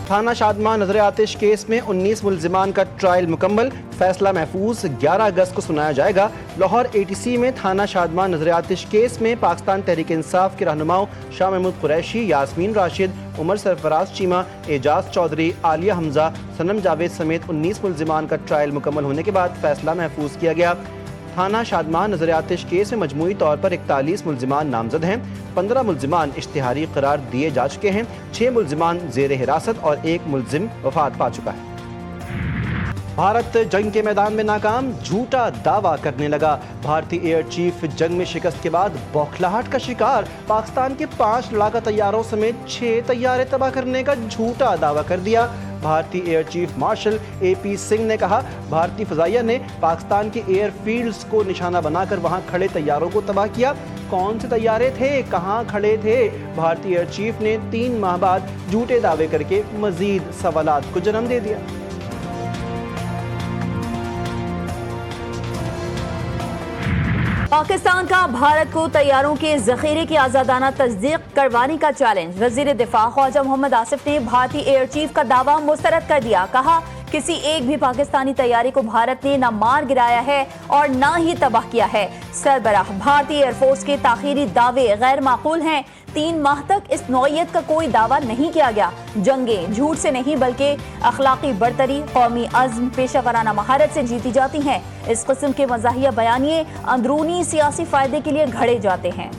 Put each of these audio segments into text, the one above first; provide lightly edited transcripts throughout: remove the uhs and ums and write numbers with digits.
تھانہ شادماں نظر آتش کیس میں 19 ملزمان کا ٹرائل مکمل، فیصلہ محفوظ 11 اگست کو سنایا جائے گا۔ لاہور ATC میں تھانہ شادماں نظر آتش کیس میں پاکستان تحریک انصاف کے رہنماؤں شاہ محمود قریشی، یاسمین راشد، عمر سرفراز چیمہ، اعجاز چودھری، عالیہ حمزہ، صنم جاوید سمیت 19 ملزمان کا ٹرائل مکمل ہونے کے بعد فیصلہ محفوظ کیا گیا۔ تھانہ شادماں نظر آتش کیس میں مجموعی طور پر 41 ملزمان نامزد ہیں، 15 ملزمان اشتہاری قرار دیے جا چکے ہیں، 6 ملزمان زیر حراست اور 1 ملزم وفات پا چکا ہے۔ بھارت جنگ کے میدان میں ناکام، جھوٹا دعویٰ کرنے لگا۔ بھارتی ایئر چیف جنگ میں شکست کے بعد بوکھلاہٹ کا شکار، پاکستان کے 5 لڑاکا طیاروں سمیت 6 طیارے تباہ کرنے کا جھوٹا دعویٰ کر دیا۔ بھارتی air chief marshal AP Singh نے کہا، بھارتی فضائیہ نے پاکستان کے ایئر فیلڈز کو نشانہ بنا کر وہاں کھڑے طیاروں کو تباہ کیا۔ کون سے طیارے تھے، کہاں کھڑے تھے؟ بھارتی ایئر چیف نے 3 ماہ بعد جھوٹے دعوے کر کے مزید سوالات کو جنم دے دیا۔ پاکستان کا بھارت کو طیاروں کے ذخیرے کی آزادانہ تصدیق کروانے کا چیلنج، وزیر دفاع خواجہ محمد آصف نے بھارتی ایئر چیف کا دعویٰ مسترد کر دیا۔ کہا، کسی ایک بھی پاکستانی طیارے کو بھارت نے نہ مار گرایا ہے اور نہ ہی تباہ کیا ہے۔ سربراہ، بھارتی ایئر فورس کے تاخیری دعوے غیر معقول ہیں۔ 3 ماہ تک اس نوعیت کا کوئی دعویٰ نہیں کیا گیا۔ جنگیں جھوٹ سے نہیں بلکہ اخلاقی برتری، قومی عزم، پیشہ ورانہ مہارت سے جیتی جاتی ہیں۔ اس قسم کے مزاحیہ بیانیے اندرونی سیاسی فائدے کے لیے گھڑے جاتے ہیں۔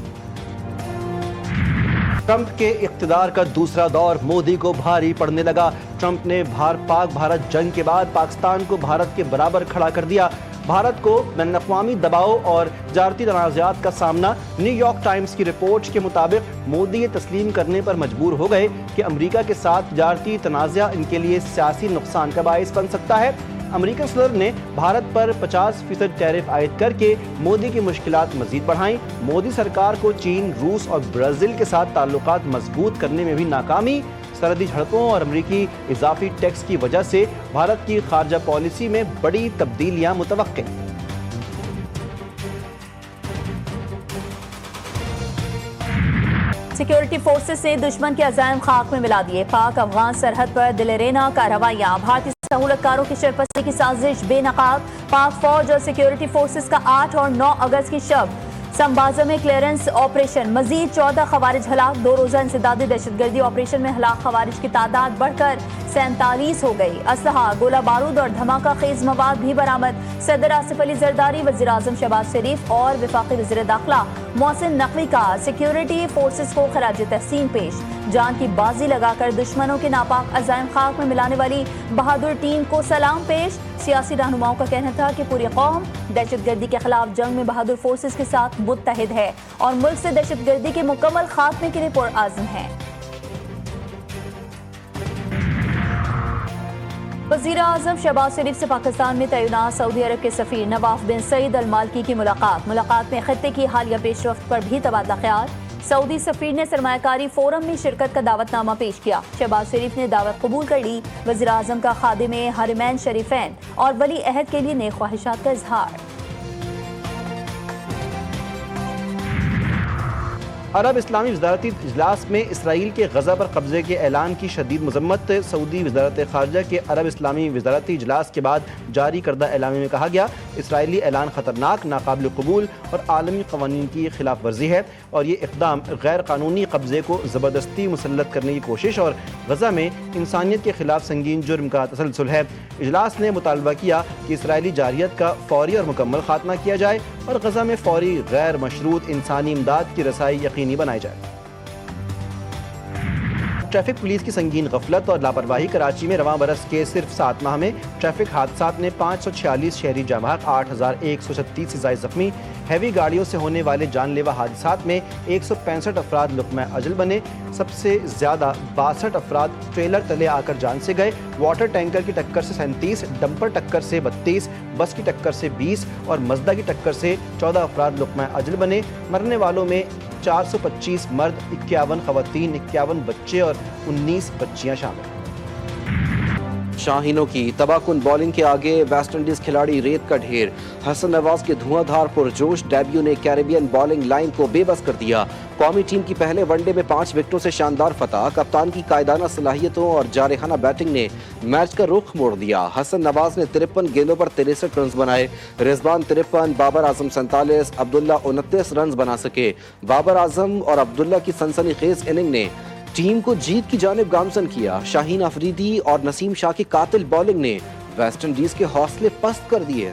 ٹرمپ کے اقتدار کا دوسرا دور مودی کو بھاری پڑنے لگا۔ ٹرمپ نے پاک بھارت جنگ کے بعد پاکستان کو بھارت کے برابر کھڑا کر دیا۔ بھارت کو بین الاقوامی دباؤ اور تجارتی تنازعات کا سامنا۔ نیو یارک ٹائمز کی رپورٹ کے مطابق مودی یہ تسلیم کرنے پر مجبور ہو گئے کہ امریکہ کے ساتھ تجارتی تنازع ان کے لیے سیاسی نقصان کا باعث بن سکتا ہے۔ امریکن صدر نے بھارت پر 50% ٹیرف عائد کر کے مودی کی مشکلات مزید بڑھائیں۔ مودی سرکار کو چین، روس اور برازیل کے ساتھ تعلقات مضبوط کرنے میں بھی ناکامی۔ سرحدی جھڑپوں اور امریکی اضافی ٹیکس کی وجہ سے بھارت کی خارجہ پالیسی میں بڑی تبدیلیاں متوقع۔ سیکیورٹی فورسز نے دشمن کے عزائم خاک میں ملا دیے۔ پاک افغان سرحد پر دلرینا کارروائیاں، بھارتی سہولت کاروں کی شرپستی کی سازش بے نقاب۔ پاک فوج اور سیکیورٹی فورسز کا 8 اور 9 اگست کی شب سمبازا میں کلیئرنس آپریشن، مزید 14 خوارج ہلاک۔ 2 روزہ انسدادی دہشت گردی آپریشن میں ہلاک خوارج کی تعداد بڑھ کر 47 ہو گئی۔ اسلحہ، گولہ بارود اور دھماکہ خیز مواد بھی برآمد۔ صدر آصف علی زرداری، وزیر اعظم شہباز شریف اور وفاقی وزیر داخلہ محسن نقوی کا سیکیورٹی فورسز کو خراج تحسین پیش۔ جان کی بازی لگا کر دشمنوں کے ناپاک عزائم خاک میں ملانے والی بہادر ٹیم کو سلام پیش۔ سیاسی رہنماؤں کا کہنا تھا کہ پوری قوم دہشت گردی کے خلاف جنگ میں بہادر فورسز کے ساتھ متحد ہے اور ملک سے دہشت گردی کے مکمل خاتمے کے لیے پرعزم ہے۔ وزیر اعظم شہباز شریف سے پاکستان میں تعینات سعودی عرب کے سفیر نواف بن سعید المالکی کی ملاقات میں خطے کی حالیہ پیش رفت پر بھی تبادلہ خیال۔ سعودی سفیر نے سرمایہ کاری فورم میں شرکت کا دعوت نامہ پیش کیا۔ شہباز شریف نے دعوت قبول کر لی۔ وزیر اعظم کا خادم حرمین شریفین اور ولی عہد کے لیے نیک خواہشات کا اظہار۔ عرب اسلامی وزارتی اجلاس میں اسرائیل کے غزہ پر قبضے کے اعلان کی شدید مذمت۔ سعودی وزارت خارجہ کے عرب اسلامی وزارتی اجلاس کے بعد جاری کردہ اعلامیہ میں کہا گیا، اسرائیلی اعلان خطرناک، ناقابل قبول اور عالمی قوانین کی خلاف ورزی ہے اور یہ اقدام غیر قانونی قبضے کو زبردستی مسلط کرنے کی کوشش اور غزہ میں انسانیت کے خلاف سنگین جرم کا تسلسل ہے۔ اجلاس نے مطالبہ کیا کہ اسرائیلی جارحیت کا فوری اور مکمل خاتمہ کیا جائے اور غزہ میں فوری غیر مشروط انسانی امداد کی رسائی یقینی بنائی جائے۔ ٹریفک پولیس کی سنگین غفلت اور لاپرواہی۔ کراچی میں رواں برس کے صرف 7 ماہ میں ٹریفک حادثات میں 546 شہری جاں بحق، 8136 سے زائد زخمی۔ ہیوی گاڑیوں سے ہونے والے جان لیوا حادثات میں 165 افراد لقمہ اجل بنے۔ سب سے زیادہ 62 افراد ٹریلر تلے آ کر جان سے گئے۔ واٹر ٹینکر کی ٹکر سے 37، ڈمپر ٹکر سے 32، بس کی ٹکر سے 20 اور مزدہ کی ٹکر سے 14 افراد لقمہ اجل بنے۔ مرنے والوں میں 425 مرد، 51 خواتین، 51 بچے اور 19 بچیاں شامل۔ شاہینوں کی تباہ کن بالنگ کے آگے ویسٹ انڈیز کھلاڑی ریت کا ڈھیر۔ حسن نواز کے دھواں دھار پرجوش ڈیبیو نے کیریبین بالنگ لائن کو بے بس کر دیا۔ قومی ٹیم کی پہلے ون ڈے میں 5 وکٹوں سے شاندار فتح. کپتان کی قائدانہ صلاحیتوں اور جارحانہ بیٹنگ نے میچ کا رخ موڑ دیا. حسن نواز نے 53 گیندوں پر 63 رنز بنائے. رضوان 53, بابر اعظم 47, عبداللہ 29 رنز بنا سکے. بابر اعظم اور عبداللہ کی سنسنی خیز اننگ نے ٹیم کو جیت کی جانب گامزن کیا. شاہین افریدی اور نسیم شاہ کی قاتل بولنگ نے ویسٹ انڈیز کے حوصلے پست کر دیے.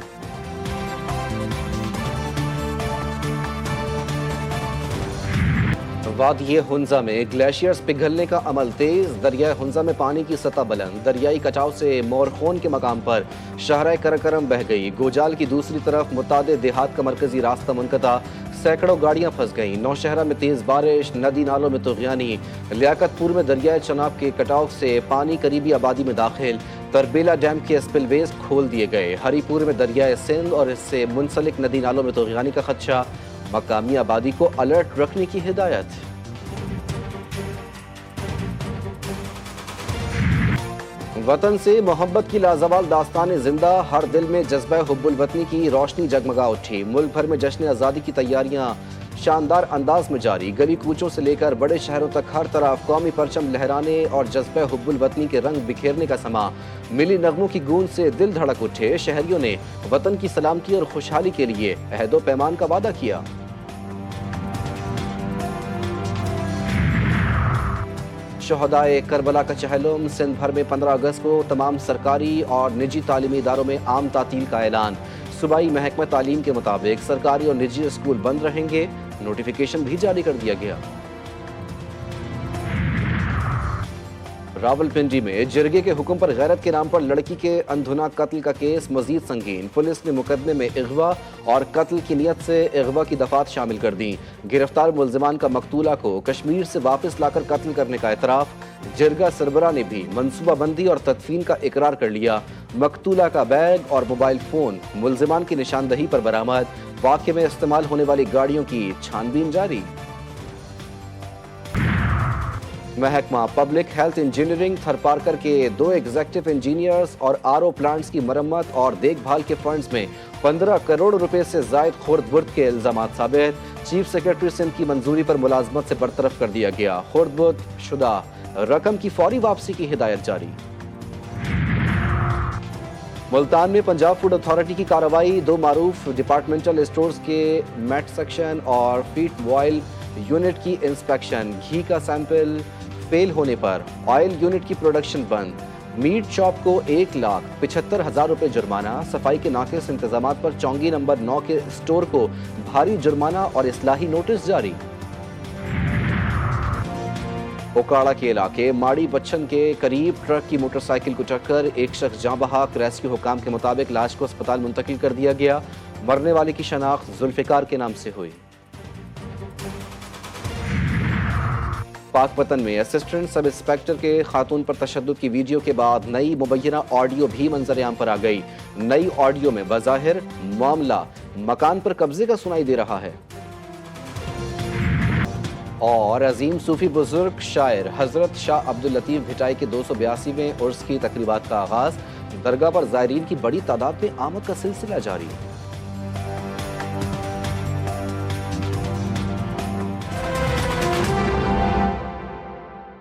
وادی ہنزا میں گلیشیئرز پگھلنے کا عمل تیز. دریائے ہنزا میں پانی کی سطح بلند. دریائی کٹاؤ سے مورخون کے مقام پر شاہراہ کرکرم بہہ گئی. گوجال کی دوسری طرف متعدد دیہات کا مرکزی راستہ منقطع. سینکڑوں گاڑیاں پھنس گئیں. نوشہرہ میں تیز بارش. ندی نالوں میں طغیانی. لیاقت پور میں دریائے چناب کے کٹاؤ سے پانی قریبی آبادی میں داخل. تربیلا ڈیم کے اسپل ویز کھول دیے گئے. ہری پور میں دریائے سندھ اور اس سے منسلک ندی نالوں میں طغیانی کا خدشہ. مقامی آبادی کو الرٹ رکھنے کی ہدایت. وطن سے محبت کی لازوال داستان زندہ. ہر دل میں جذبہ حب الوطنی کی روشنی جگمگا اٹھی. ملک بھر میں جشن آزادی کی تیاریاں شاندار انداز میں جاری. گلی کوچوں سے لے کر بڑے شہروں تک ہر طرف قومی پرچم لہرانے اور جذبہ حب الوطنی کے رنگ بکھیرنے کا سما. ملی نغموں کی گونج سے دل دھڑک اٹھے. شہریوں نے وطن کی سلامتی اور خوشحالی کے لیے عہد و پیمان کا وعدہ کیا. شہدائے کربلا کا چہلم. سندھ بھر میں 15 اگست کو تمام سرکاری اور نجی تعلیمی اداروں میں عام تعطیل کا اعلان. صوبائی محکمہ تعلیم کے مطابق سرکاری اور نجی اسکول بند رہیں گے. نوٹیفیکیشن بھی جاری کر دیا گیا. راولپنڈی میں جرگے کے حکم پر غیرت کے نام پر لڑکی کے اندھنا قتل کا کیس مزید سنگین. پولیس نے مقدمے میں اغوا اور قتل کی نیت سے اغوا کی دفعات شامل کر دیں. گرفتار ملزمان کا مقتولہ کو کشمیر سے واپس لا کر قتل کرنے کا اعتراف. جرگہ سربراہ نے بھی منصوبہ بندی اور تدفین کا اقرار کر لیا. مقتولہ کا بیگ اور موبائل فون ملزمان کی نشاندہی پر برآمد. واقعے میں استعمال ہونے والی گاڑیوں کی چھان بین جاری. محکمہ پبلک ہیلتھ انجینئرنگ تھرپارکر کے 2 ایگزیکٹو انجینئرز اور RO پلانٹس کی مرمت اور دیکھ بھال کے فنڈز میں 15 کروڑ روپے سے زائد خورد برد کے الزامات ثابت. چیف سیکرٹری سندھ کی منظوری پر ملازمت سے برطرف کر دیا گیا. خورد برد شدہ رقم کی فوری واپسی کی ہدایت جاری. ملتان میں پنجاب فوڈ اتھارٹی کی کارروائی. 2 معروف ڈپارٹمنٹل اسٹورز کے میٹ سیکشن اور فیٹ بوائل یونٹ کی انسپیکشن. گھی کا سیمپل فیل ہونے پر آئل یونٹ کی پروڈکشن بند. میٹ شاپ کو 1,75,000 روپے جرمانہ. صفائی کے ناقص انتظامات پر چونگی نمبر 9 کے اسٹور کو بھاری جرمانہ اور اصلاحی نوٹس جاری. اوکاڑا کے علاقے ماڑی بچن کے قریب ٹرک کی موٹر سائیکل کو ٹکر. ایک شخص جاں بحق. ریسکیو حکام کے مطابق لاش کو اسپتال منتقل کر دیا گیا. مرنے والے کی شناخت ذوالفقار کے نام سے ہوئی. پاک پتن میں اسسٹنٹ سب انسپیکٹر کے خاتون پر تشدد کی ویڈیو کے بعد نئی مبینہ آڈیو بھی منظر عام پر آ گئی. نئی آڈیو میں بظاہر معاملہ مکان پر قبضے کا سنائی دے رہا ہے. اور عظیم صوفی بزرگ شاعر حضرت شاہ عبداللطیف بھٹائی کے 282ویں عرس کی تقریبات کا آغاز. درگاہ پر زائرین کی بڑی تعداد میں آمد کا سلسلہ جاری.